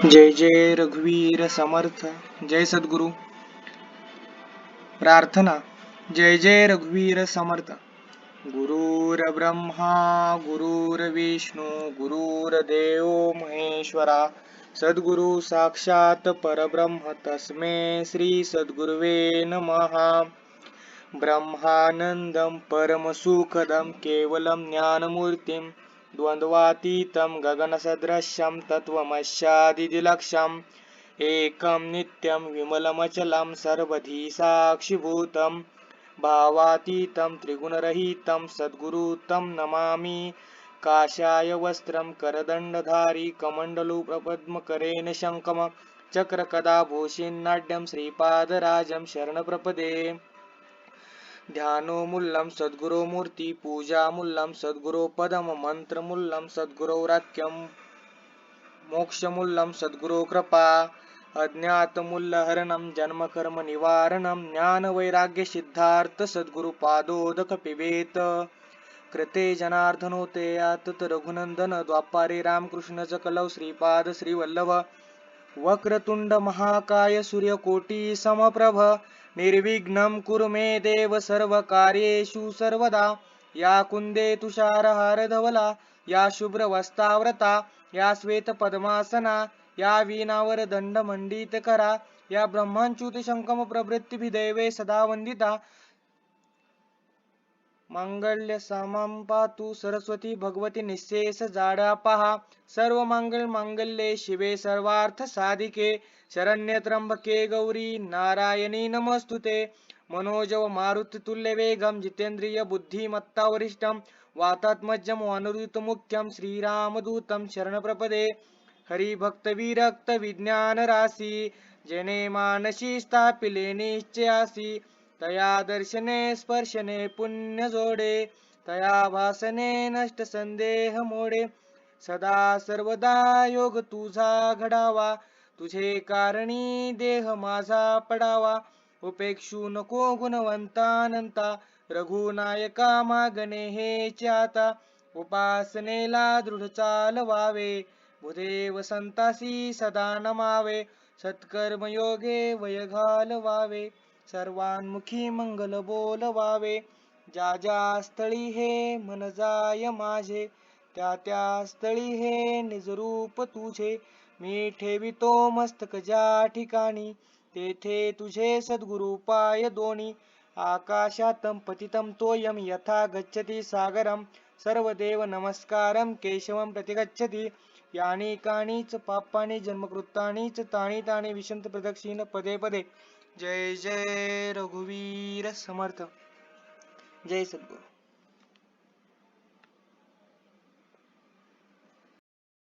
जय जय रघुवीर समर्थ. जय सद्गुरु. प्रार्थना. जय जय रघुवीर समर्थ. गुरुर ब्रह्मा गुरुर्विष्णू गुरुर्देव महेश्वरा. सद्गुरु साक्षात परब्रह्म तस्मै श्री सद्गुरुवे नमः. ब्रह्मानंदं परमसुखदं केवलं ज्ञानमूर्तिं द्वन्द्वातीतं गगनसदृशं तत्त्वमस्यादिलक्ष्यम् एकं नित्यं विमलमचलं सर्वधी साक्षिभूतं भावातीतं त्रिगुणरहितं सद्गुरु तं नमामि. काषाय वस्त्रं करदण्डधारी कमण्डलु प्रपद्मकरेण शङ्खं चक्रकदाभूषिन्नाड्यं श्रीपादराजं शरणप्रपदे. ध्यानोमुल्लं सद्गुरोमूर्ति पूजामुल्लं सद्गुरोपदं मंत्रमुल्लं सद्गुरोराख्यं मोक्षमुल्लं सद्गुरो कृपा. अज्ञातमुल्लहरणं जन्मकर्म निवारणं ज्ञानवैराग्य सिद्धार्थ सद्गुरुपादोदक पिबेत. कृते जनार्दनोते यातत रघुनंदन द्वापारे रामकृष्ण कलौ श्रीपाद श्रीवल्लभ. वक्रतुंड महाकाय सूर्यकोटी समप्रभ निर्विघ्नं कुरु मे देव सर्वकार्येषु सर्वदा. या कुंदे तुषारहारधवला या शुभ्रवस्त्रावृता या श्वेतपद्मासना या वीणावर दंडमंडितकरा या ब्रह्मच्युत शंखम प्रवृत्तिभिदैवे सदा वंदिता. मांगल्य समं पातु सरस्वती भगवती निःशेष जाड्यापहा. सर्व मंगल मांगल्ये शिवे सर्वार्थ साधिके शरण्य त्र्यंबके गौरी नारायणी नमस्तुते. मनोजव मारुति तुल्य वेगम जितेंद्रिय बुद्धिमत्ता वरिष्ठम वातात्मजं वानरुत मुख्यम श्रीरामदूतं शरणप्रपदे. हरिभक्त विरक्त विज्ञान राशी जने मानसी स्थापिले निश्चयासी. तया दर्शने स्पर्शने पुण्य जोडे तया भासने नष्ट संदेह मोडे. सदा सर्वदा योग तुझा घडावा तुझे कारणी देह माझा पडावा. उपेक्षू नको गुणवंतानंता रघुनायका मागणे हेच आता. उपासनेला दृढ चालवावे भूदेव संतासी सदा नमावे. सत्कर्म योगे वय घालवावे सर्वांमुखी मंगल बोलवावे. ज्या ज्या स्थळी हे मन जाय माझे त्या त्या स्थळी हे निजरूप तुझे. मी ठेवितो मस्तक ज्या ठिकाणी तेथे तुझे सद्गुरु पाय दोनी. आकाशातं पतितं तोयं यथा गच्छति सागरं सर्वदेव नमस्कारं केशवं प्रतिगच्छति. यानि कानिच पापानि जन्मकृतानिच तानि तानि विशन्ति प्रदक्षिण पदे पदे. जय जय रघुवीर समर्थ. जय सद्गुरु.